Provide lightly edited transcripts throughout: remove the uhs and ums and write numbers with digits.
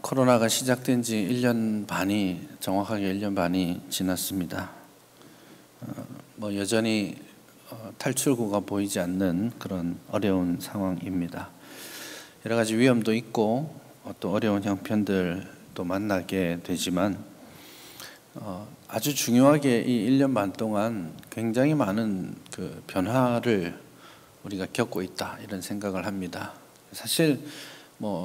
코로나가 시작된 지 1년 반이 정확하게 1년 반이 지났습니다. 여전히 탈출구가 보이지 않는 그런 어려운 상황입니다. 여러 가지 위험도 있고 또 어려운 형편들도 만나게 되지만 아주 중요하게 이 1년 반 동안 굉장히 많은 그 변화를 우리가 겪고 있다, 이런 생각을 합니다. 사실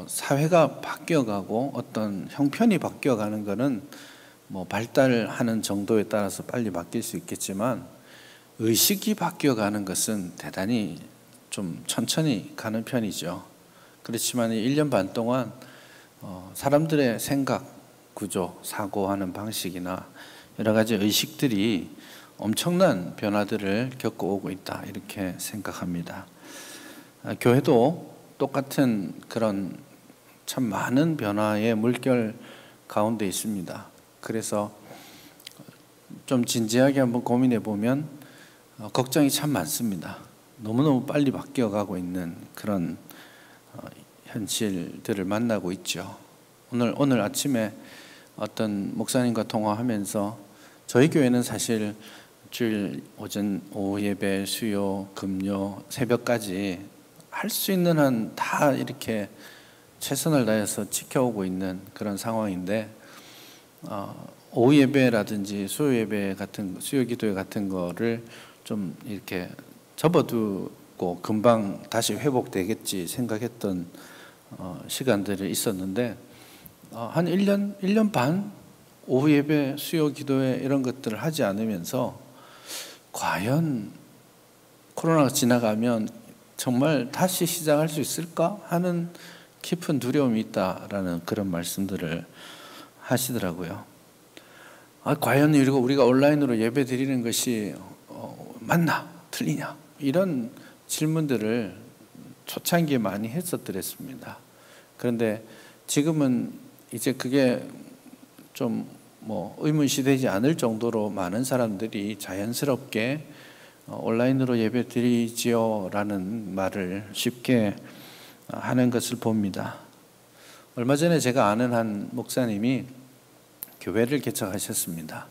사회가 바뀌어가고 어떤 형편이 바뀌어가는 것은 발달하는 정도에 따라서 빨리 바뀔 수 있겠지만, 의식이 바뀌어가는 것은 대단히 좀 천천히 가는 편이죠. 그렇지만 이 1년 반 동안 사람들의 생각, 구조, 사고하는 방식이나 여러 가지 의식들이 엄청난 변화들을 겪어오고 있다, 이렇게 생각합니다. 교회도 똑같은 그런 참 많은 변화의 물결 가운데 있습니다. 그래서 좀 진지하게 한번 고민해 보면 걱정이 참 많습니다. 너무너무 빨리 바뀌어가고 있는 그런 현실들을 만나고 있죠. 오늘 아침에 어떤 목사님과 통화하면서 저희 교회는 사실 주일 오전 오후 예배, 수요, 금요, 새벽까지 할 수 있는 한 다 이렇게 최선을 다해서 지켜오고 있는 그런 상황인데, 오후 예배라든지 수요 예배 같은 수요 기도회 같은 거를 좀 이렇게 접어두고 금방 다시 회복되겠지 생각했던 시간들이 있었는데, 한 1년 반 오후 예배, 수요 기도회 이런 것들을 하지 않으면서 과연 코로나가 지나가면 정말 다시 시작할 수 있을까 하는 깊은 두려움이 있다라는 그런 말씀들을 하시더라고요. 과연 우리가 온라인으로 예배 드리는 것이 맞나 틀리냐, 이런 질문들을 초창기에 많이 했었더랬습니다. 그런데 지금은 이제 그게 좀 의문시되지 않을 정도로 많은 사람들이 자연스럽게 온라인으로 예배 드리지요 라는 말을 쉽게 하는 것을 봅니다. 얼마 전에 제가 아는 한 목사님이 교회를 개척하셨습니다.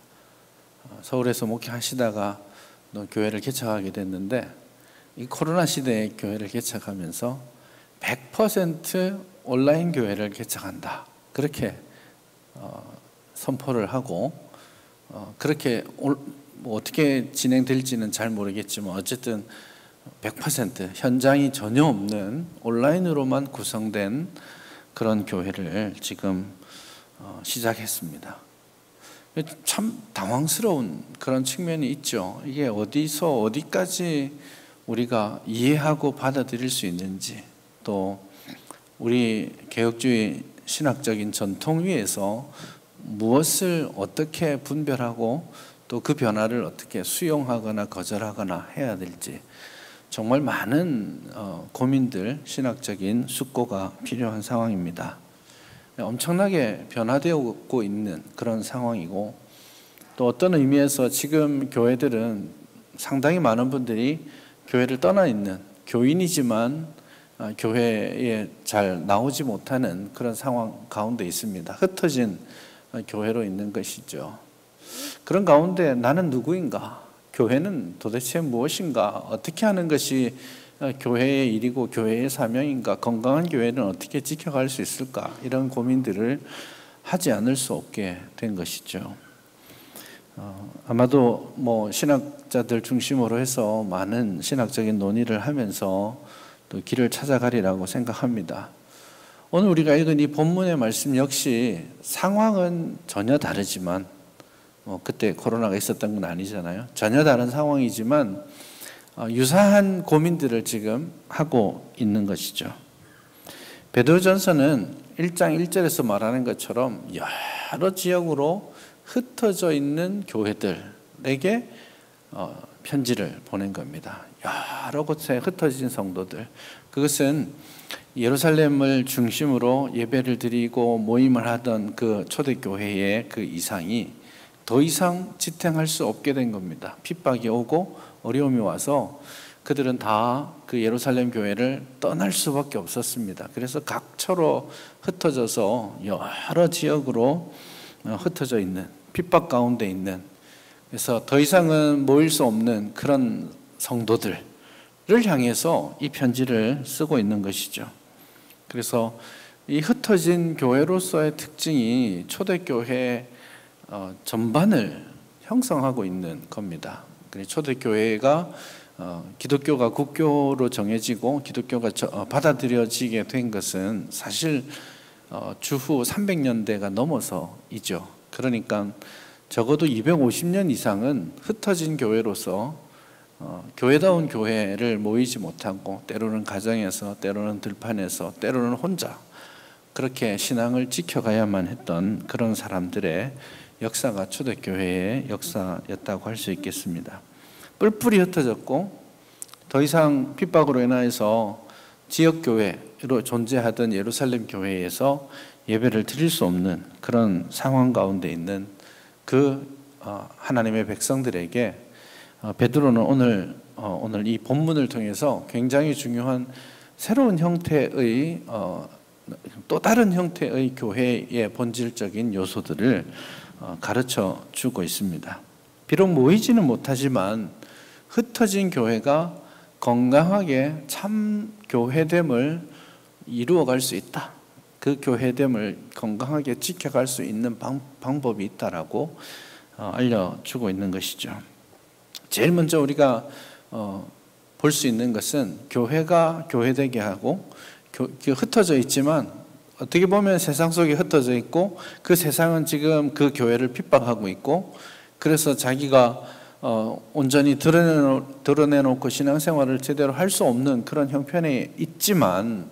서울에서 목회하시다가 교회를 개척하게 됐는데, 이 코로나 시대에 교회를 개척하면서 100% 온라인 교회를 개척한다, 그렇게 선포를 하고, 그렇게 어떻게 진행될지는 잘 모르겠지만 어쨌든 100% 현장이 전혀 없는 온라인으로만 구성된 그런 교회를 지금 시작했습니다. 참 당황스러운 그런 측면이 있죠. 이게 어디서 어디까지 우리가 이해하고 받아들일 수 있는지, 또 우리 개혁주의 신학적인 전통 위에서 무엇을 어떻게 분별하고 또 그 변화를 어떻게 수용하거나 거절하거나 해야 될지, 정말 많은 고민들, 신학적인 숙고가 필요한 상황입니다. 엄청나게 변화되고 있는 그런 상황이고, 또 어떤 의미에서 지금 교회들은 상당히 많은 분들이 교회를 떠나 있는 교인이지만 교회에 잘 나오지 못하는 그런 상황 가운데 있습니다. 흩어진 교회로 있는 것이죠. 그런 가운데 나는 누구인가? 교회는 도대체 무엇인가? 어떻게 하는 것이 교회의 일이고 교회의 사명인가? 건강한 교회는 어떻게 지켜갈 수 있을까? 이런 고민들을 하지 않을 수 없게 된 것이죠. 아마도 신학자들 중심으로 해서 많은 신학적인 논의를 하면서 또 길을 찾아가리라고 생각합니다. 오늘 우리가 읽은 이 본문의 말씀 역시 상황은 전혀 다르지만, 그때 코로나가 있었던 건 아니잖아요. 전혀 다른 상황이지만 유사한 고민들을 지금 하고 있는 것이죠. 베드로전서는 1장 1절에서 말하는 것처럼 여러 지역으로 흩어져 있는 교회들에게 편지를 보낸 겁니다. 여러 곳에 흩어진 성도들, 그것은 예루살렘을 중심으로 예배를 드리고 모임을 하던 그 초대교회의 그 이상이 더 이상 지탱할 수 없게 된 겁니다. 핍박이 오고 어려움이 와서 그들은 다 그 예루살렘 교회를 떠날 수밖에 없었습니다. 그래서 각처로 흩어져서 여러 지역으로 흩어져 있는, 핍박 가운데 있는, 그래서 더 이상은 모일 수 없는 그런 성도들을 향해서 이 편지를 쓰고 있는 것이죠. 그래서 이 흩어진 교회로서의 특징이 초대교회 전반을 형성하고 있는 겁니다. 초대교회가 기독교가 국교로 정해지고 기독교가 받아들여지게 된 것은 사실 주후 300년대가 넘어서이죠. 그러니까 적어도 250년 이상은 흩어진 교회로서 교회다운 교회를 모이지 못하고 때로는 가정에서, 때로는 들판에서, 때로는 혼자 그렇게 신앙을 지켜가야만 했던 그런 사람들의 역사가 초대교회의 역사였다고 할 수 있겠습니다. 뿔뿔이 흩어졌고 더 이상 핍박으로 인하여서 지역교회로 존재하던 예루살렘 교회에서 예배를 드릴 수 없는 그런 상황 가운데 있는 그 하나님의 백성들에게 베드로는 오늘 이 본문을 통해서 굉장히 중요한 새로운 형태의 또 다른 형태의 교회의 본질적인 요소들을 가르쳐 주고 있습니다. 비록 모이지는 못하지만 흩어진 교회가 건강하게 참 교회됨을 이루어갈 수 있다. 그 교회됨을 건강하게 지켜갈 수 있는 방법이 있다라고 알려주고 있는 것이죠. 제일 먼저 우리가 볼 수 있는 것은 교회가 교회되게 하고 흩어져 있지만 어떻게 보면 세상 속에 흩어져 있고 그 세상은 지금 그 교회를 핍박하고 있고 그래서 자기가 온전히 드러내놓고 신앙생활을 제대로 할 수 없는 그런 형편에 있지만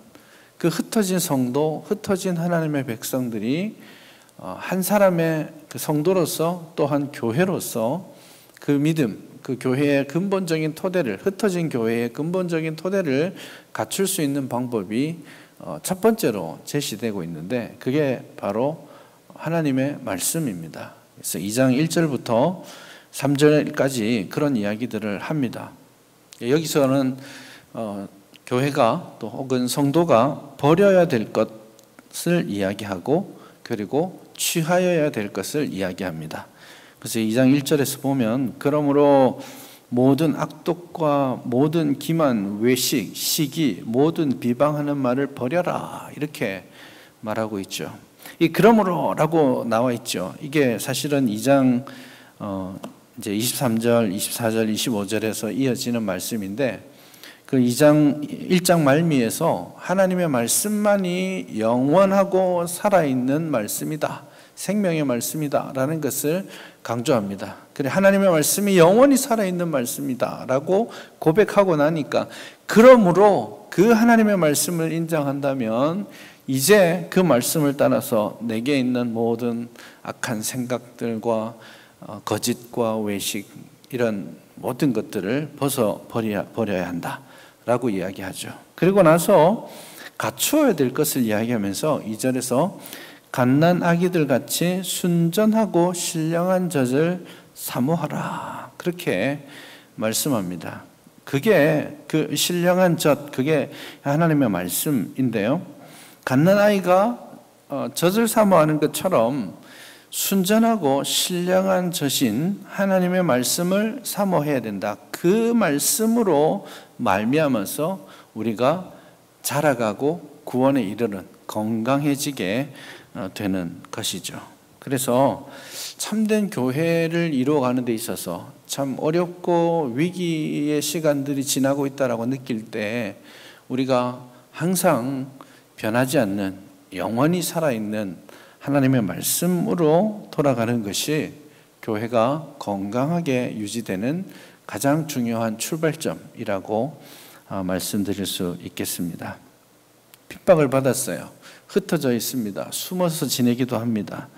그 흩어진 성도, 흩어진 하나님의 백성들이 한 사람의 그 성도로서 또한 교회로서 그 믿음, 그 교회의 근본적인 토대를, 흩어진 교회의 근본적인 토대를 갖출 수 있는 방법이 첫 번째로 제시되고 있는데 그게 바로 하나님의 말씀입니다. 그래서 2장 1절부터 3절까지 그런 이야기들을 합니다. 여기서는 교회가 또 혹은 성도가 버려야 될 것을 이야기하고 그리고 취하여야 될 것을 이야기합니다. 그래서 2장 1절에서 보면 그러므로 모든 악독과 모든 기만, 외식, 시기, 모든 비방하는 말을 버려라 이렇게 말하고 있죠. 이 그러므로라고 나와 있죠. 이게 사실은 2장 이제 23절, 24절, 25절에서 이어지는 말씀인데 그 1장 말미에서 하나님의 말씀만이 영원하고 살아있는 말씀이다. 생명의 말씀이다 라는 것을 강조합니다. 그래 하나님의 말씀이 영원히 살아있는 말씀이다 라고 고백하고 나니까 그러므로 그 하나님의 말씀을 인정한다면 이제 그 말씀을 따라서 내게 있는 모든 악한 생각들과 거짓과 외식 이런 모든 것들을 버려야 한다라고 이야기하죠. 그리고 나서 갖추어야 될 것을 이야기하면서 2절에서 갓난 아기들 같이 순전하고 신령한 젖을 사모하라 그렇게 말씀합니다. 그게 그 신령한 젖, 그게 하나님의 말씀인데요. 갓난 아이가 젖을 사모하는 것처럼 순전하고 신령한 젖인 하나님의 말씀을 사모해야 된다. 그 말씀으로 말미암아서 우리가 자라가고 구원에 이르는 건강해지게 되는 것이죠. 그래서 참된 교회를 이루어가는 데 있어서 참 어렵고 위기의 시간들이 지나고 있다라고 느낄 때 우리가 항상 변하지 않는 영원히 살아있는 하나님의 말씀으로 돌아가는 것이 교회가 건강하게 유지되는 가장 중요한 출발점이라고 말씀드릴 수 있겠습니다. 핍박을 받았어요. 흩어져 있습니다. 숨어서 지내기도 합니다.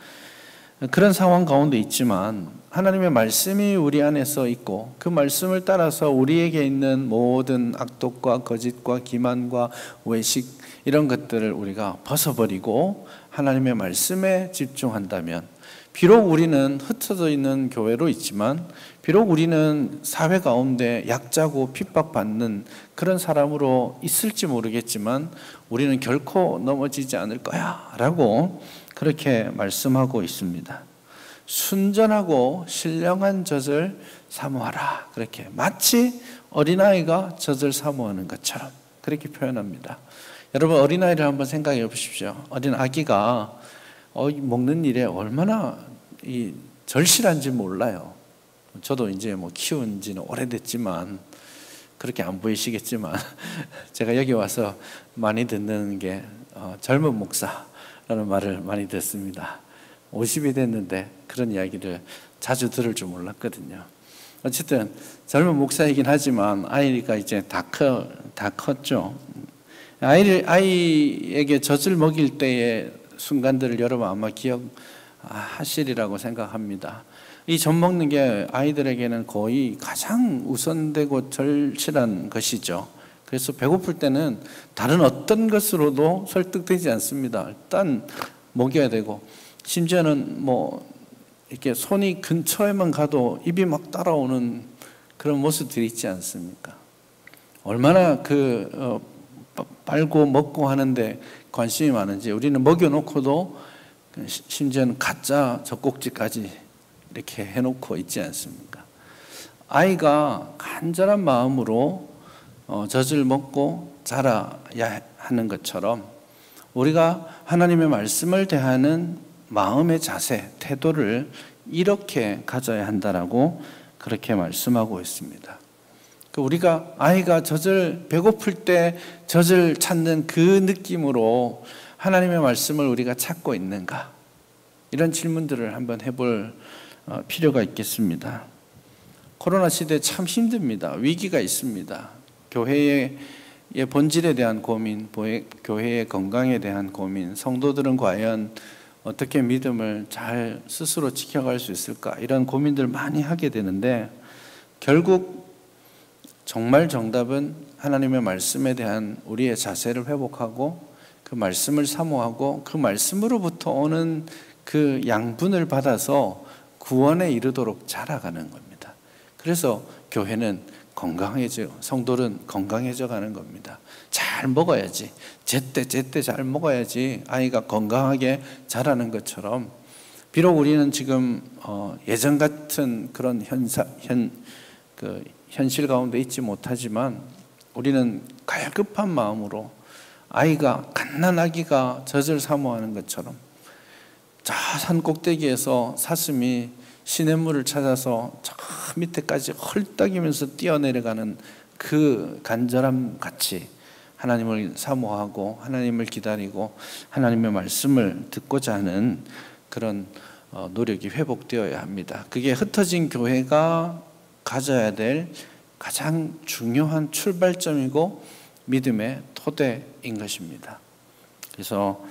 그런 상황 가운데 있지만 하나님의 말씀이 우리 안에서 있고 그 말씀을 따라서 우리에게 있는 모든 악독과 거짓과 기만과 외식 이런 것들을 우리가 벗어버리고 하나님의 말씀에 집중한다면, 비록 우리는 흩어져 있는 교회로 있지만, 비록 우리는 사회 가운데 약자고 핍박받는 그런 사람으로 있을지 모르겠지만 우리는 결코 넘어지지 않을 거야 라고 그렇게 말씀하고 있습니다. 순전하고 신령한 젖을 사모하라, 그렇게 마치 어린아이가 젖을 사모하는 것처럼 그렇게 표현합니다. 여러분, 어린아이를 한번 생각해 보십시오. 어린 아기가 먹는 일에 얼마나 절실한지 몰라요. 저도 이제 키운 지는 오래됐지만 그렇게 안 보이시겠지만 제가 여기 와서 많이 듣는 게 젊은 목사라는 말을 많이 듣습니다. 50이 됐는데 그런 이야기를 자주 들을 줄 몰랐거든요. 어쨌든 젊은 목사이긴 하지만 아이가 이제 다 컸죠. 아이에게 젖을 먹일 때의 순간들을 여러분 아마 기억하시리라고 생각합니다. 이 젖 먹는 게 아이들에게는 거의 가장 우선되고 절실한 것이죠. 그래서 배고플 때는 다른 어떤 것으로도 설득되지 않습니다. 일단 먹여야 되고, 심지어는 이렇게 손이 근처에만 가도 입이 막 따라오는 그런 모습들이 있지 않습니까? 얼마나 빨고 먹고 하는데 관심이 많은지, 우리는 먹여놓고도 심지어는 가짜 젖꼭지까지 이렇게 해놓고 있지 않습니까? 아이가 간절한 마음으로 젖을 먹고 자라야 하는 것처럼 우리가 하나님의 말씀을 대하는 마음의 자세, 태도를 이렇게 가져야 한다라고 그렇게 말씀하고 있습니다. 우리가 아이가 배고플 때 젖을 찾는 그 느낌으로 하나님의 말씀을 우리가 찾고 있는가? 이런 질문들을 한번 해볼 필요가 있겠습니다. 코로나 시대 참 힘듭니다. 위기가 있습니다. 교회의 본질에 대한 고민, 교회의 건강에 대한 고민, 성도들은 과연 어떻게 믿음을 잘 스스로 지켜갈 수 있을까? 이런 고민들 많이 하게 되는데, 결국 정말 정답은 하나님의 말씀에 대한 우리의 자세를 회복하고 그 말씀을 사모하고 그 말씀으로부터 오는 그 양분을 받아서 구원에 이르도록 자라가는 겁니다. 그래서 교회는 건강해져요. 성도는 건강해져 가는 겁니다. 잘 먹어야지, 제때 잘 먹어야지 아이가 건강하게 자라는 것처럼, 비록 우리는 지금 예전 같은 그런 현실 가운데 있지 못하지만 우리는 갈급한 마음으로 갓난아기가 젖을 사모하는 것처럼 저 산 꼭대기에서 사슴이 시냇물을 찾아서 저 밑에까지 헐떡이면서 뛰어내려가는 그 간절함 같이 하나님을 사모하고 하나님을 기다리고 하나님의 말씀을 듣고자 하는 그런 노력이 회복되어야 합니다. 그게 흩어진 교회가 가져야 될 가장 중요한 출발점이고 믿음의 토대인 것입니다. 그래서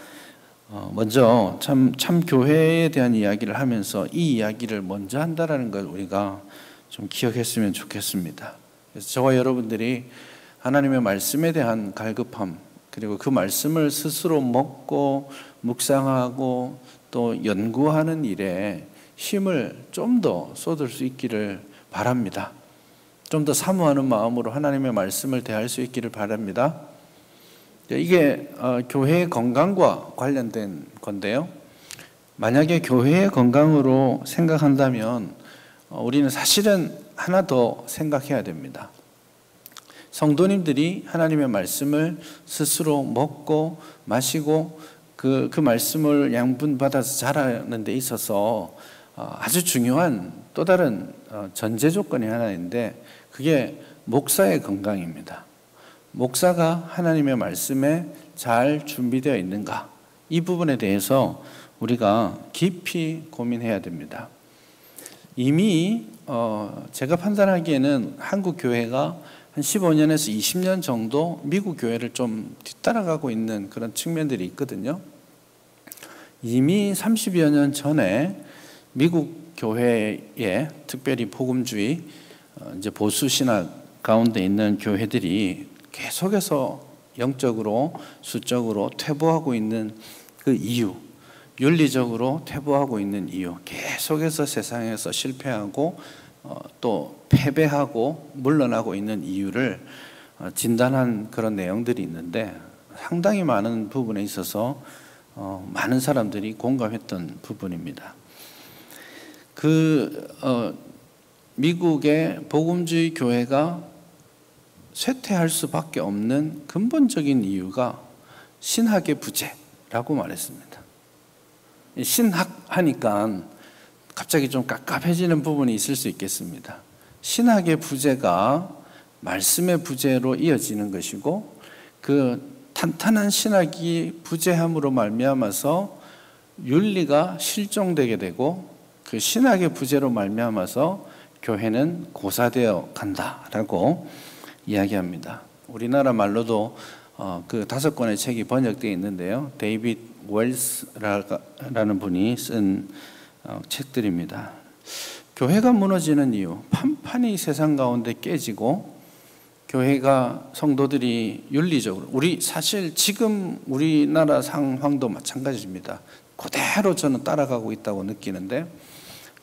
먼저 참 교회에 대한 이야기를 하면서 이 이야기를 먼저 한다라는 걸 우리가 좀 기억했으면 좋겠습니다. 그래서 저와 여러분들이 하나님의 말씀에 대한 갈급함, 그리고 그 말씀을 스스로 먹고 묵상하고 또 연구하는 일에 힘을 좀 더 쏟을 수 있기를 바랍니다. 좀 더 사모하는 마음으로 하나님의 말씀을 대할 수 있기를 바랍니다. 이게 교회의 건강과 관련된 건데요. 만약에 교회의 건강으로 생각한다면 우리는 사실은 하나 더 생각해야 됩니다. 성도님들이 하나님의 말씀을 스스로 먹고 마시고 그 말씀을 양분받아서 자라는 데 있어서 아주 중요한 또 다른 전제 조건이 하나 있는데, 그게 목사의 건강입니다. 목사가 하나님의 말씀에 잘 준비되어 있는가, 이 부분에 대해서 우리가 깊이 고민해야 됩니다. 이미 제가 판단하기에는 한국 교회가 한 15년에서 20년 정도 미국 교회를 좀 뒤따라가고 있는 그런 측면들이 있거든요. 이미 30여 년 전에 미국 교회에, 특별히 복음주의 이제 보수 신학 가운데 있는 교회들이 계속해서 영적으로 수적으로 퇴보하고 있는 그 이유, 윤리적으로 퇴보하고 있는 이유, 계속해서 세상에서 실패하고 또 패배하고 물러나고 있는 이유를 진단한 그런 내용들이 있는데 상당히 많은 부분에 있어서 많은 사람들이 공감했던 부분입니다. 미국의 복음주의 교회가 쇠퇴할 수밖에 없는 근본적인 이유가 신학의 부재라고 말했습니다. 신학 하니까 갑자기 좀 깝깝해지는 부분이 있을 수 있겠습니다. 신학의 부재가 말씀의 부재로 이어지는 것이고 그 탄탄한 신학이 부재함으로 말미암아서 윤리가 실종되게 되고 그 신학의 부재로 말미암아서 교회는 고사되어 간다라고 이야기합니다. 우리나라 말로도 그 5권의 책이 번역되어 있는데요. 데이빗 웰스라는 분이 쓴 책들입니다. 교회가 무너지는 이유, 판판이 세상 가운데 깨지고 교회가 성도들이 윤리적으로 사실 지금 우리나라 상황도 마찬가지입니다. 그대로 저는 따라가고 있다고 느끼는데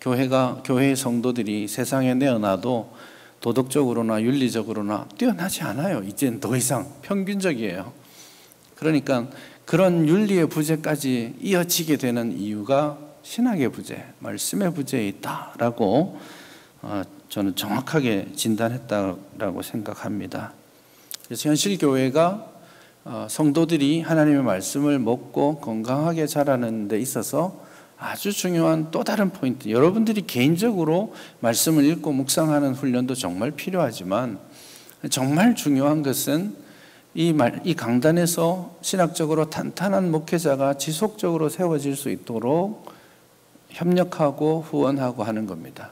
교회의 성도들이 세상에 내어놔도 도덕적으로나 윤리적으로나 뛰어나지 않아요. 이제는 더 이상 평균적이에요. 그러니까 그런 윤리의 부재까지 이어지게 되는 이유가 신학의 부재, 말씀의 부재에 있다라고 저는 정확하게 진단했다라고 생각합니다. 그래서 현실 교회가 성도들이 하나님의 말씀을 먹고 건강하게 자라는 데 있어서 아주 중요한 또 다른 포인트, 여러분들이 개인적으로 말씀을 읽고 묵상하는 훈련도 정말 필요하지만 정말 중요한 것은 이 강단에서 신학적으로 탄탄한 목회자가 지속적으로 세워질 수 있도록 협력하고 후원하고 하는 겁니다.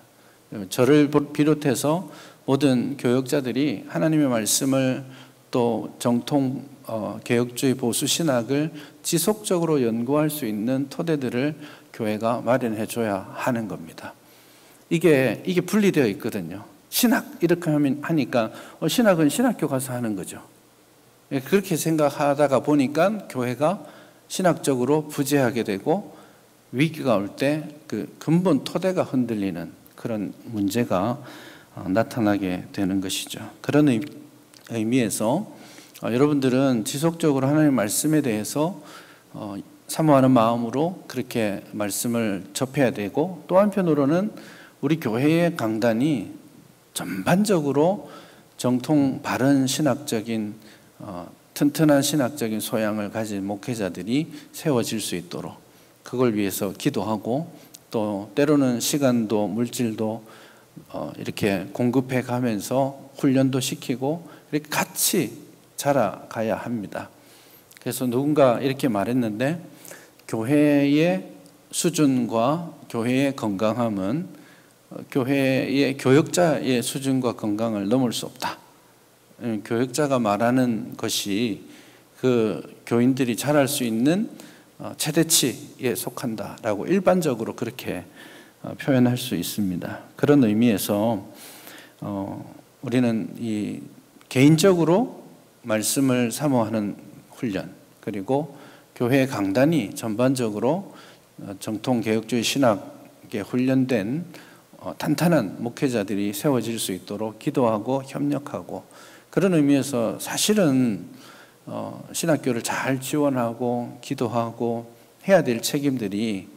저를 비롯해서 모든 교역자들이 하나님의 말씀을 또 정통 개혁주의 보수 신학을 지속적으로 연구할 수 있는 토대들을 교회가 마련해 줘야 하는 겁니다. 이게 분리되어 있거든요. 신학 이렇게 하니까 신학은 신학교 가서 하는 거죠. 그렇게 생각하다가 보니까 교회가 신학적으로 부재하게 되고 위기가 올 때 그 근본 토대가 흔들리는 그런 문제가 나타나게 되는 것이죠. 그런 의미에서 여러분들은 지속적으로 하나님의 말씀에 대해서 사모하는 마음으로 그렇게 말씀을 접해야 되고, 또 한편으로는 우리 교회의 강단이 전반적으로 정통 바른 신학적인 튼튼한 신학적인 소양을 가진 목회자들이 세워질 수 있도록 그걸 위해서 기도하고, 또 때로는 시간도 물질도 이렇게 공급해 가면서 훈련도 시키고 이렇게 같이 자라가야 합니다. 그래서 누군가 이렇게 말했는데, 교회의 수준과 교회의 건강함은 교회의 교역자의 수준과 건강을 넘을 수 없다. 교역자가 말하는 것이 그 교인들이 자랄 수 있는 최대치에 속한다라고 일반적으로 그렇게 표현할 수 있습니다. 그런 의미에서 우리는 이 개인적으로 말씀을 사모하는 훈련, 그리고 교회 강단이 전반적으로 정통 개혁주의 신학에 훈련된 탄탄한 목회자들이 세워질 수 있도록 기도하고 협력하고, 그런 의미에서 사실은 신학교를 잘 지원하고 기도하고 해야 될 책임들이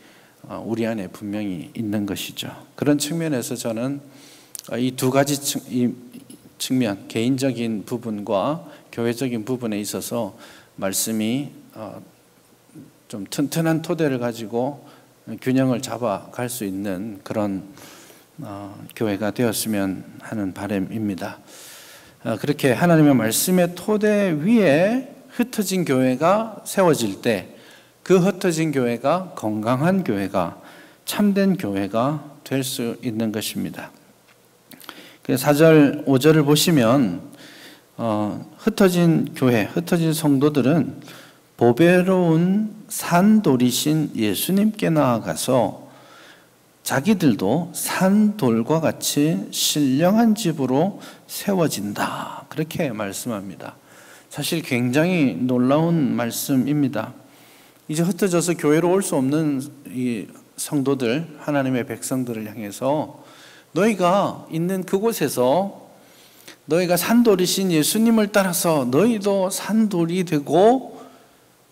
우리 안에 분명히 있는 것이죠. 그런 측면에서 저는 이 두 가지 측면, 개인적인 부분과 교회적인 부분에 있어서 말씀이 좀 튼튼한 토대를 가지고 균형을 잡아갈 수 있는 그런 교회가 되었으면 하는 바람입니다. 그렇게 하나님의 말씀의 토대 위에 흩어진 교회가 세워질 때 그 흩어진 교회가 건강한 교회가, 참된 교회가 될 수 있는 것입니다. 4절, 5절을 보시면 흩어진 교회, 흩어진 성도들은 보배로운 산돌이신 예수님께 나아가서 자기들도 산돌과 같이 신령한 집으로 세워진다, 그렇게 말씀합니다. 사실 굉장히 놀라운 말씀입니다. 이제 흩어져서 교회로 올 수 없는 이 성도들, 하나님의 백성들을 향해서 너희가 있는 그곳에서 너희가 산돌이신 예수님을 따라서 너희도 산돌이 되고,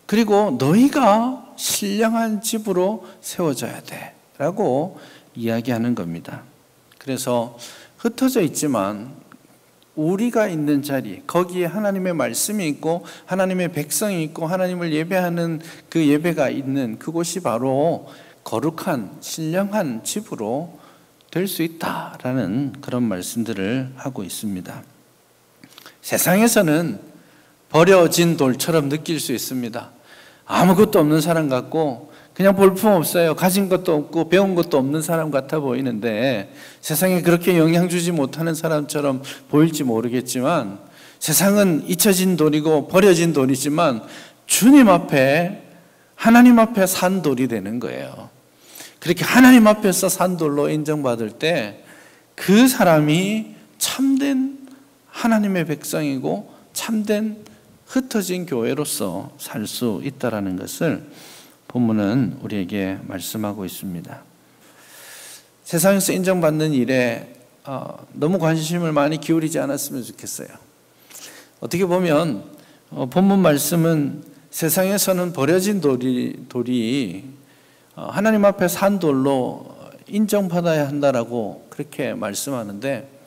그리고 너희가 신령한 집으로 세워져야 돼 라고 이야기하는 겁니다. 그래서 흩어져 있지만 우리가 있는 자리, 거기에 하나님의 말씀이 있고 하나님의 백성이 있고 하나님을 예배하는 그 예배가 있는 그곳이 바로 거룩한 신령한 집으로 될 수 있다라는 그런 말씀들을 하고 있습니다. 세상에서는 버려진 돌처럼 느낄 수 있습니다. 아무것도 없는 사람 같고 그냥 볼품없어요. 가진 것도 없고 배운 것도 없는 사람 같아 보이는데, 세상에 그렇게 영향 주지 못하는 사람처럼 보일지 모르겠지만 세상은 잊혀진 돌이고 버려진 돌이지만 주님 앞에, 하나님 앞에 산 돌이 되는 거예요. 그렇게 하나님 앞에서 산 돌로 인정받을 때 그 사람이 참된 하나님의 백성이고 참된 흩어진 교회로서 살 수 있다는 것을 본문은 우리에게 말씀하고 있습니다. 세상에서 인정받는 일에 너무 관심을 많이 기울이지 않았으면 좋겠어요. 어떻게 보면 본문 말씀은 세상에서는 버려진 돌이 하나님 앞에 산 돌로 인정받아야 한다라고 그렇게 말씀하는데,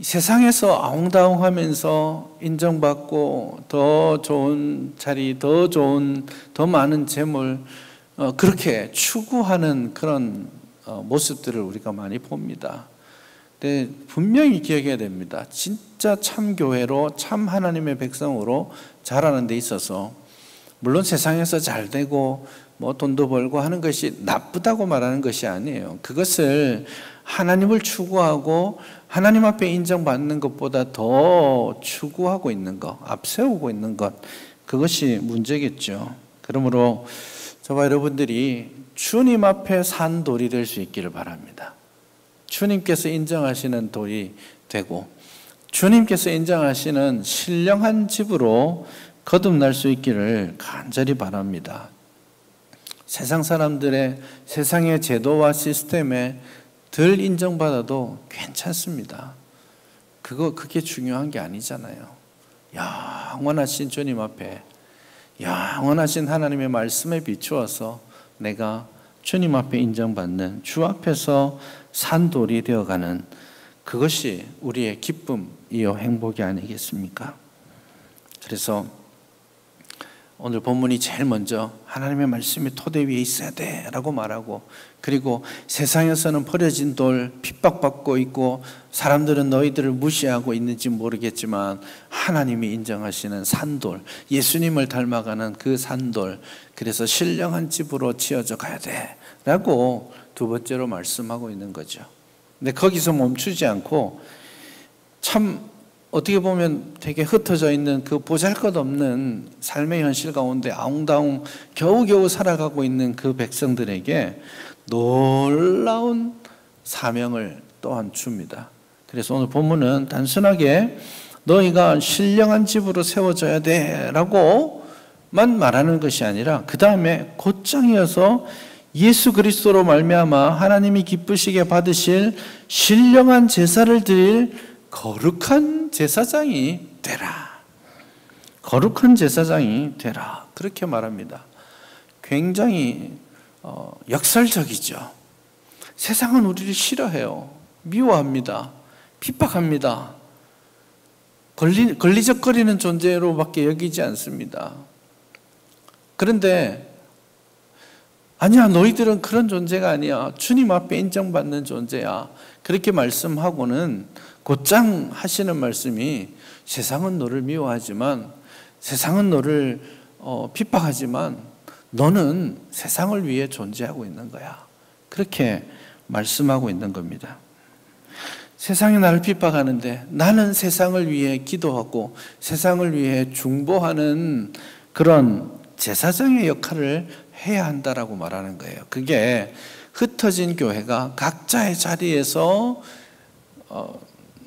세상에서 아웅다웅하면서 인정받고 더 좋은 자리, 더 많은 재물, 그렇게 추구하는 그런 모습들을 우리가 많이 봅니다. 근데 분명히 기억해야 됩니다. 진짜 참 교회로, 참 하나님의 백성으로 자라는 데 있어서 물론 세상에서 잘 되고 뭐 돈도 벌고 하는 것이 나쁘다고 말하는 것이 아니에요. 그것을 하나님을 추구하고 하나님 앞에 인정받는 것보다 더 추구하고 있는 것, 앞세우고 있는 것, 그것이 문제겠죠. 그러므로 저와 여러분들이 주님 앞에 산 돌이 될 수 있기를 바랍니다. 주님께서 인정하시는 돌이 되고 주님께서 인정하시는 신령한 집으로 거듭날 수 있기를 간절히 바랍니다. 세상 사람들의 세상의 제도와 시스템에 덜 인정받아도 괜찮습니다. 그게 중요한 게 아니잖아요. 영원하신 주님 앞에, 영원하신 하나님의 말씀에 비추어서 내가 주님 앞에 인정받는, 주 앞에서 산돌이 되어가는, 그것이 우리의 기쁨이요 행복이 아니겠습니까? 그래서 오늘 본문이 제일 먼저 하나님의 말씀이 토대 위에 있어야 돼 라고 말하고, 그리고 세상에서는 버려진 돌, 핍박받고 있고 사람들은 너희들을 무시하고 있는지 모르겠지만 하나님이 인정하시는 산돌, 예수님을 닮아가는 그 산돌, 그래서 신령한 집으로 지어져 가야 돼 라고 두 번째로 말씀하고 있는 거죠. 근데 거기서 멈추지 않고 참 어떻게 보면 되게 흩어져 있는 그 보잘것없는 삶의 현실 가운데 아웅다웅 겨우겨우 살아가고 있는 그 백성들에게 놀라운 사명을 또한 줍니다. 그래서 오늘 본문은 단순하게 너희가 신령한 집으로 세워져야 돼 라고만 말하는 것이 아니라 그 다음에 곧장 이어서 예수 그리스도로 말미암아 하나님이 기쁘시게 받으실 신령한 제사를 드릴 거룩한 제사장이 되라. 거룩한 제사장이 되라. 그렇게 말합니다. 굉장히 역설적이죠. 세상은 우리를 싫어해요. 미워합니다. 핍박합니다. 걸리적거리는 존재로밖에 여기지 않습니다. 그런데 아니야, 너희들은 그런 존재가 아니야. 주님 앞에 인정받는 존재야. 그렇게 말씀하고는 곧장 하시는 말씀이 세상은 너를 미워하지만, 세상은 너를 핍박하지만 너는 세상을 위해 존재하고 있는 거야. 그렇게 말씀하고 있는 겁니다. 세상이 나를 핍박하는데 나는 세상을 위해 기도하고 세상을 위해 중보하는 그런 제사장의 역할을 해야 한다라고 말하는 거예요. 그게 흩어진 교회가 각자의 자리에서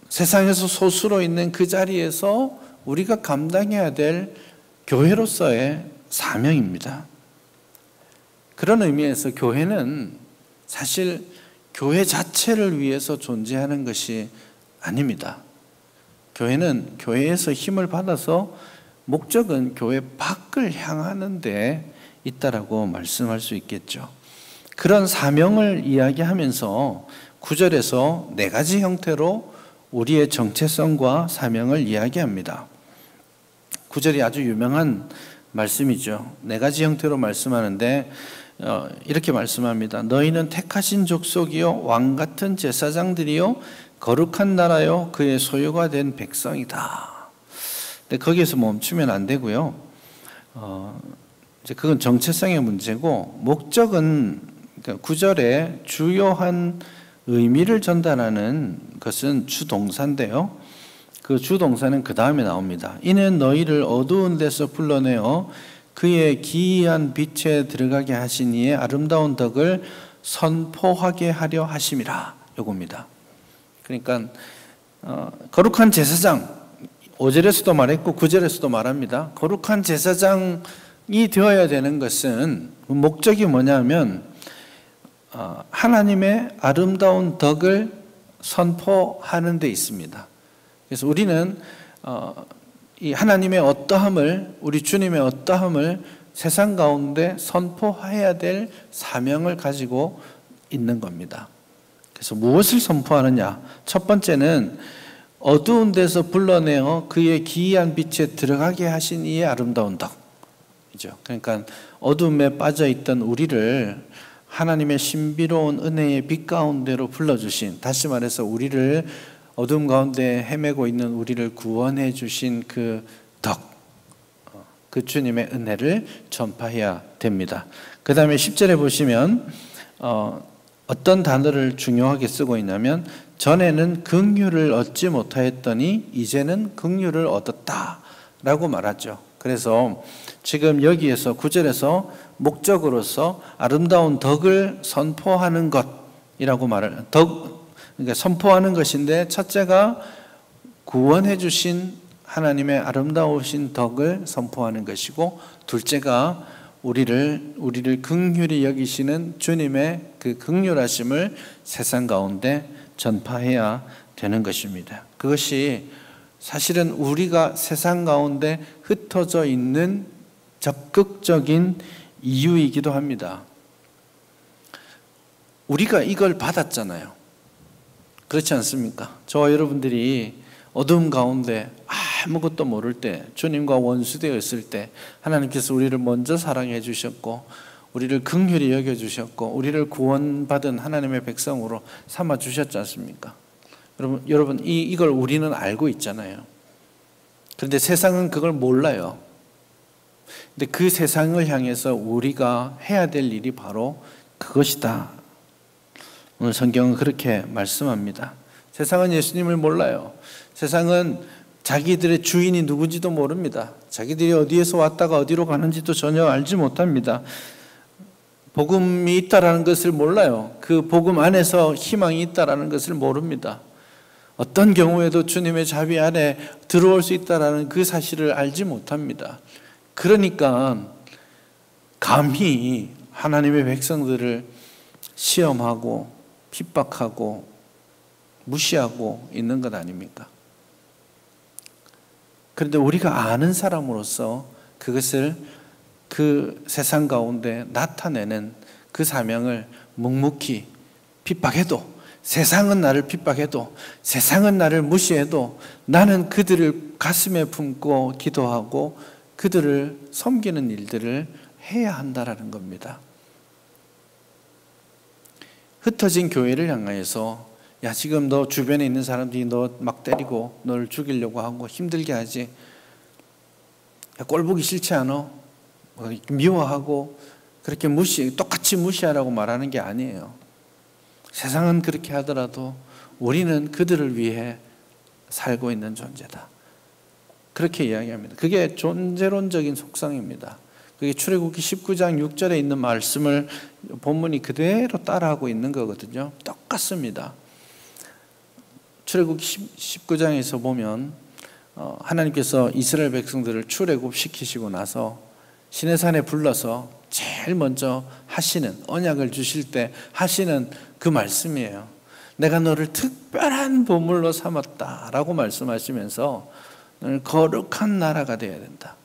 세상에서 소수로 있는 그 자리에서 우리가 감당해야 될 교회로서의 사명입니다. 그런 의미에서 교회는 사실 교회 자체를 위해서 존재하는 것이 아닙니다. 교회는 교회에서 힘을 받아서 목적은 교회 밖을 향하는 데 있다라고 말씀할 수 있겠죠. 그런 사명을 이야기하면서 9절에서 4가지 형태로 우리의 정체성과 사명을 이야기합니다. 9절이 아주 유명한 말씀이죠. 4가지 형태로 말씀하는데 이렇게 말씀합니다. 너희는 택하신 족속이요 왕 같은 제사장들이요 거룩한 나라요 그의 소유가 된 백성이다. 근데 거기에서 멈추면 안 되고요. 이제 그건 정체성의 문제고, 목적은 9절에 주요한 의미를 전달하는 것은 주동사인데요. 그 주동사는 그 다음에 나옵니다. 이는 너희를 어두운 데서 불러내어 그의 기이한 빛에 들어가게 하신 이의 아름다운 덕을 선포하게 하려 하심이라. 요겁니다. 그러니까 거룩한 제사장, 5절에서도 말했고 9절에서도 말합니다. 거룩한 제사장이 되어야 되는 것은 목적이 뭐냐면 하나님의 아름다운 덕을 선포하는 데 있습니다. 그래서 우리는 이 하나님의 어떠함을, 우리 주님의 어떠함을 세상 가운데 선포해야 될 사명을 가지고 있는 겁니다. 그래서 무엇을 선포하느냐? 첫 번째는 어두운 데서 불러내어 그의 기이한 빛에 들어가게 하신 이의 아름다운 덕이죠. 그러니까 어둠에 빠져 있던 우리를 하나님의 신비로운 은혜의 빛 가운데로 불러주신, 다시 말해서 우리를 어둠 가운데 헤매고 있는 우리를 구원해 주신 그 덕, 그 주님의 은혜를 전파해야 됩니다. 그 다음에 10절에 보시면 어떤 단어를 중요하게 쓰고 있냐면 전에는 긍휼을 얻지 못하였더니 이제는 긍휼을 얻었다라고 말하죠. 그래서 지금 여기에서 9절에서 목적으로서 아름다운 덕을 선포하는 것이라고 말을, 그러니까 선포하는 것인데, 첫째가 구원해 주신 하나님의 아름다우신 덕을 선포하는 것이고, 둘째가 우리를 긍휼히 여기시는 주님의 그 긍휼하심을 세상 가운데 전파해야 되는 것입니다. 그것이 사실은 우리가 세상 가운데 흩어져 있는 적극적인 이유이기도 합니다. 우리가 이걸 받았잖아요. 그렇지 않습니까? 저와 여러분들이 어두움 가운데 아무것도 모를 때, 주님과 원수되어 있을 때 하나님께서 우리를 먼저 사랑해 주셨고 우리를 긍휼히 여겨주셨고 우리를 구원받은 하나님의 백성으로 삼아 주셨지 않습니까? 여러분 이걸 우리는 알고 있잖아요. 그런데 세상은 그걸 몰라요. 근데 그 세상을 향해서 우리가 해야 될 일이 바로 그것이다. 오늘 성경은 그렇게 말씀합니다. 세상은 예수님을 몰라요. 세상은 자기들의 주인이 누군지도 모릅니다. 자기들이 어디에서 왔다가 어디로 가는지도 전혀 알지 못합니다. 복음이 있다라는 것을 몰라요. 그 복음 안에서 희망이 있다라는 것을 모릅니다. 어떤 경우에도 주님의 자비 안에 들어올 수 있다라는 그 사실을 알지 못합니다. 그러니까 감히 하나님의 백성들을 시험하고 핍박하고 무시하고 있는 것 아닙니까? 그런데 우리가 아는 사람으로서 그것을 그 세상 가운데 나타내는 그 사명을 묵묵히, 핍박해도, 세상은 나를 핍박해도, 세상은 나를 무시해도 나는 그들을 가슴에 품고 기도하고 그들을 섬기는 일들을 해야 한다라는 겁니다. 흩어진 교회를 향해서 야, 지금 너 주변에 있는 사람들이 너 막 때리고 너를 죽이려고 하고 힘들게 하지. 야, 꼴 보기 싫지 않아? 미워하고 그렇게 똑같이 무시하라고 말하는 게 아니에요. 세상은 그렇게 하더라도 우리는 그들을 위해 살고 있는 존재다. 그렇게 이야기합니다. 그게 존재론적인 속성입니다. 그게 출애굽기 19장 6절에 있는 말씀을 본문이 그대로 따라하고 있는 거거든요. 똑같습니다. 출애굽기 19장에서 보면 하나님께서 이스라엘 백성들을 출애굽시키시고 나서 시내산에 불러서 제일 먼저 하시는, 언약을 주실 때 하시는 그 말씀이에요. 내가 너를 특별한 보물로 삼았다라고 말씀하시면서 너는 거룩한 나라가 되어야 된다.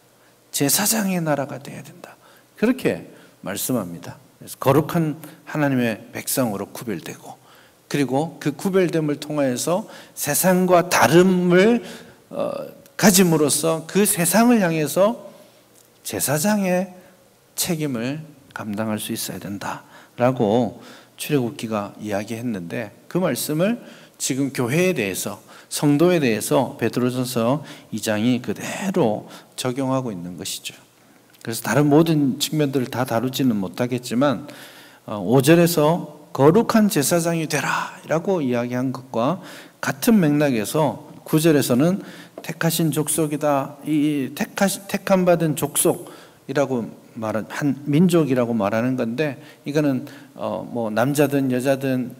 제사장의 나라가 되어야 된다. 그렇게 말씀합니다. 그래서 거룩한 하나님의 백성으로 구별되고, 그리고 그 구별됨을 통하여서 세상과 다름을 가짐으로써 그 세상을 향해서 제사장의 책임을 감당할 수 있어야 된다라고 출애굽기가 이야기했는데, 그 말씀을 지금 교회에 대해서, 성도에 대해서 베드로전서 2장이 그대로 적용하고 있는 것이죠. 그래서 다른 모든 측면들을 다 다루지는 못하겠지만 5절에서 거룩한 제사장이 되라 라고 이야기한 것과 같은 맥락에서 9절에서는 택하신 족속이다, 이 택함 받은 족속이라고 말한 한 민족이라고 말하는 건데, 이거는 뭐 남자든 여자든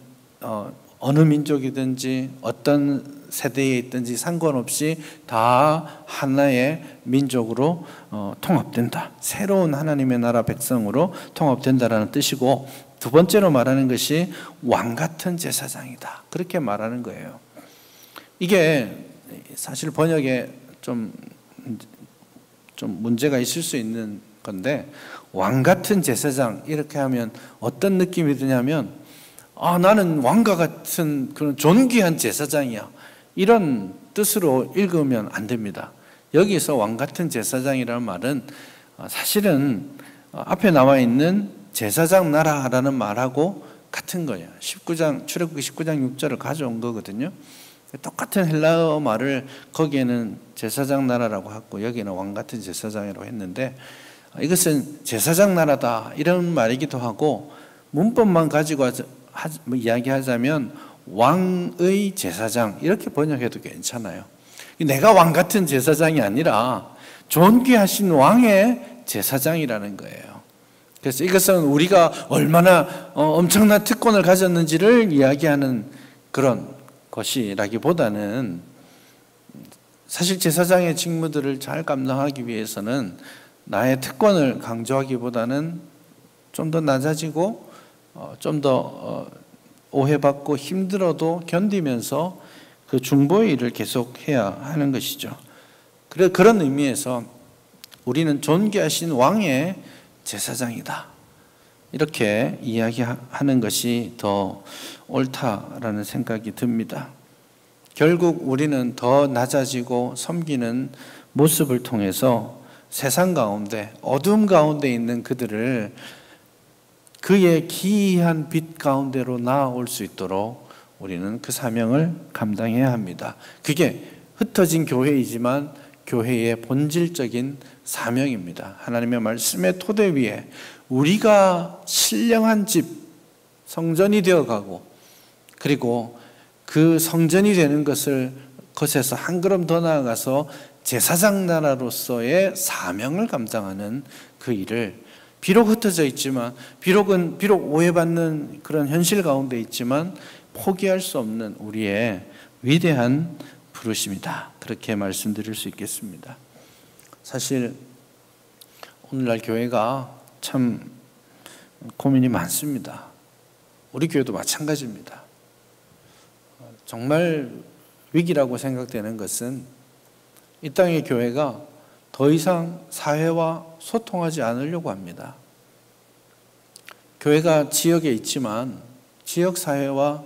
어느 민족이든지 어떤 세대에 있든지 상관없이 다 하나의 민족으로 통합된다. 새로운 하나님의 나라 백성으로 통합된다라는 뜻이고, 두 번째로 말하는 것이 왕 같은 제사장이다. 그렇게 말하는 거예요. 이게 사실 번역에 좀 문제가 있을 수 있는 건데, 왕 같은 제사장 이렇게 하면 어떤 느낌이 드냐면, 나는 왕과 같은 그런 존귀한 제사장이야, 이런 뜻으로 읽으면 안 됩니다. 여기서 왕 같은 제사장이라는 말은 사실은 앞에 나와 있는 제사장 나라라는 말하고 같은 거예요. 19장, 출애굽기 19장 6절을 가져온 거거든요. 똑같은 헬라어 말을 거기에는 제사장 나라라고 하고 여기는 왕 같은 제사장이라고 했는데, 이것은 제사장 나라다 이런 말이기도 하고, 문법만 가지고 이야기하자면 왕의 제사장 이렇게 번역해도 괜찮아요. 내가 왕 같은 제사장이 아니라 존귀하신 왕의 제사장이라는 거예요. 그래서 이것은 우리가 얼마나 엄청난 특권을 가졌는지를 이야기하는 그런 것이라기보다는, 사실 제사장의 직무들을 잘 감당하기 위해서는 나의 특권을 강조하기보다는 좀 더 낮아지고 좀 더 오해받고 힘들어도 견디면서 그 중보의 일을 계속해야 하는 것이죠. 그런 의미에서 우리는 존귀하신 왕의 제사장이다, 이렇게 이야기하는 것이 더 옳다라는 생각이 듭니다. 결국 우리는 더 낮아지고 섬기는 모습을 통해서 세상 가운데, 어둠 가운데 있는 그들을 그의 기이한 빛 가운데로 나아올 수 있도록 우리는 그 사명을 감당해야 합니다. 그게 흩어진 교회이지만 교회의 본질적인 사명입니다. 하나님의 말씀의 토대 위에 우리가 신령한 집, 성전이 되어가고, 그리고 그 성전이 되는 것에서 한 걸음 더 나아가서 제사장 나라로서의 사명을 감당하는 그 일을, 비록 흩어져 있지만, 비록 오해받는 그런 현실 가운데 있지만 포기할 수 없는 우리의 위대한 부르심이다, 그렇게 말씀드릴 수 있겠습니다. 사실 오늘날 교회가 참 고민이 많습니다. 우리 교회도 마찬가지입니다. 정말 위기라고 생각되는 것은 이 땅의 교회가 더 이상 사회와 소통하지 않으려고 합니다. 교회가 지역에 있지만 지역 사회와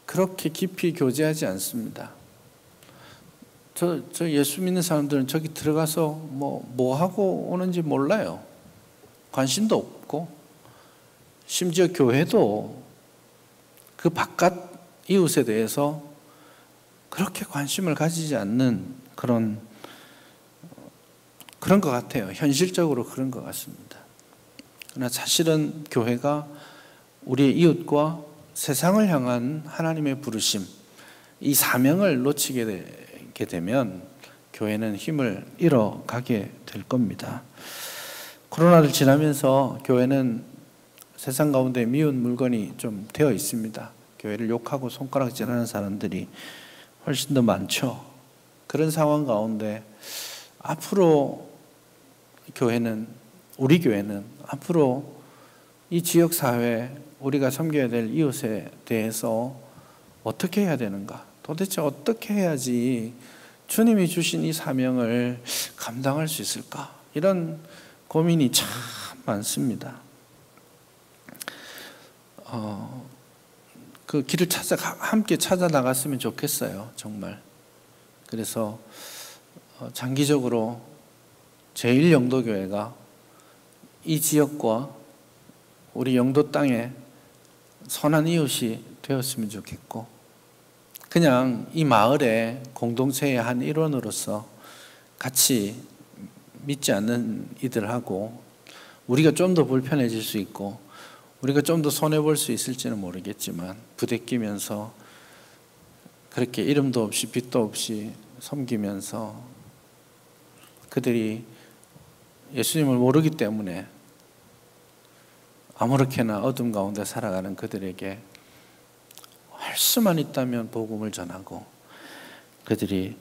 그렇게 깊이 교제하지 않습니다. 저 예수 믿는 사람들은 저기 들어가서 뭐 하고 오는지 몰라요. 관심도 없고, 심지어 교회도 그 바깥 이웃에 대해서 그렇게 관심을 가지지 않는 그런 것 같아요. 현실적으로 그런 것 같습니다. 그러나 사실은 교회가 우리의 이웃과 세상을 향한 하나님의 부르심, 이 사명을 놓치게 되면 교회는 힘을 잃어가게 될 겁니다. 코로나를 지나면서 교회는 세상 가운데 미운 물건이 좀 되어 있습니다. 교회를 욕하고 손가락질하는 사람들이 훨씬 더 많죠. 그런 상황 가운데 앞으로 우리 교회는 앞으로 이 지역 사회, 우리가 섬겨야 될 이웃에 대해서 어떻게 해야 되는가? 도대체 어떻게 해야지 주님이 주신 이 사명을 감당할 수 있을까? 이런 고민이 참 많습니다. 그 길을 함께 찾아 나갔으면 좋겠어요, 정말. 그래서 장기적으로 제1영도교회가 이 지역과 우리 영도 땅에 선한 이웃이 되었으면 좋겠고, 그냥 이 마을의 공동체의 한 일원으로서 같이 믿지 않는 이들하고 우리가 좀 더 불편해질 수 있고 우리가 좀 더 손해볼 수 있을지는 모르겠지만 부대끼면서 그렇게 이름도 없이 빛도 없이 섬기면서 그들이 예수님을 모르기 때문에 아무렇게나 어둠 가운데 살아가는 그들에게 할 수만 있다면 복음을 전하고 그들이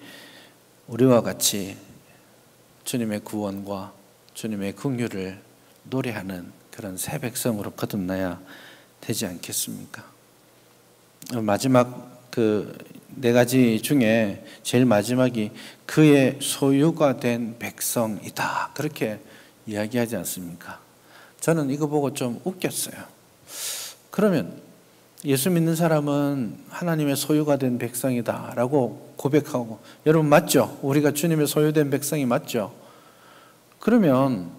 우리와 같이 주님의 구원과 주님의 긍휼을 노래하는 그런 새 백성으로 거듭나야 되지 않겠습니까? 마지막 그 4가지 중에 제일 마지막이 그의 소유가 된 백성이다, 그렇게 이야기하지 않습니까? 저는 이거 보고 좀 웃겼어요. 그러면 예수 믿는 사람은 하나님의 소유가 된 백성이다 라고 고백하고, 여러분 맞죠? 우리가 주님의 소유된 백성이 맞죠? 그러면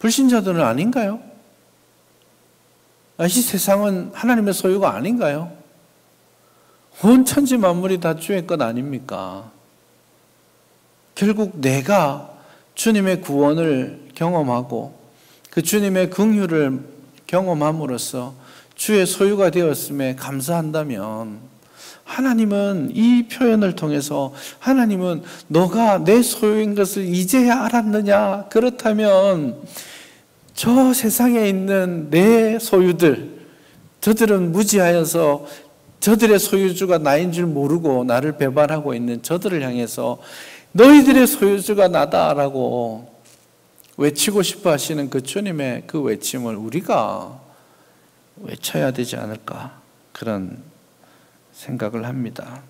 불신자들은 아닌가요? 이 세상은 하나님의 소유가 아닌가요? 온 천지 만물이 다 주의 것 아닙니까? 결국 내가 주님의 구원을 경험하고 그 주님의 긍휼을 경험함으로써 주의 소유가 되었음에 감사한다면, 하나님은 이 표현을 통해서 하나님은 너가 내 소유인 것을 이제야 알았느냐? 그렇다면 저 세상에 있는 내 소유들, 저들은 무지하여서 저들의 소유주가 나인 줄 모르고 나를 배반하고 있는 저들을 향해서 너희들의 소유주가 나다라고 외치고 싶어 하시는 그 주님의 그 외침을 우리가 외쳐야 되지 않을까, 그런 생각을 합니다.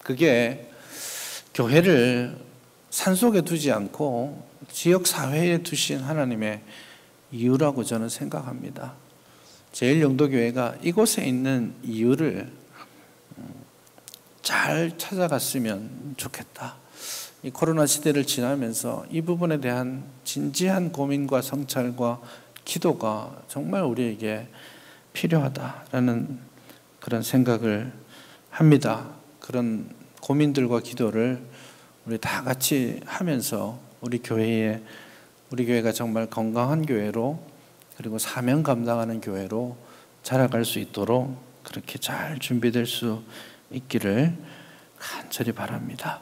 그게 교회를 산속에 두지 않고 지역 사회에 두신 하나님의 이유라고 저는 생각합니다. 제1영도교회가 이곳에 있는 이유를 잘 찾아갔으면 좋겠다. 이 코로나 시대를 지나면서 이 부분에 대한 진지한 고민과 성찰과 기도가 정말 우리에게 필요하다라는 그런 생각을 합니다. 그런 고민들과 기도를 우리 다 같이 하면서 우리 교회가 정말 건강한 교회로, 그리고 사명 감당하는 교회로 자라갈 수 있도록 그렇게 잘 준비될 수 있기를 간절히 바랍니다.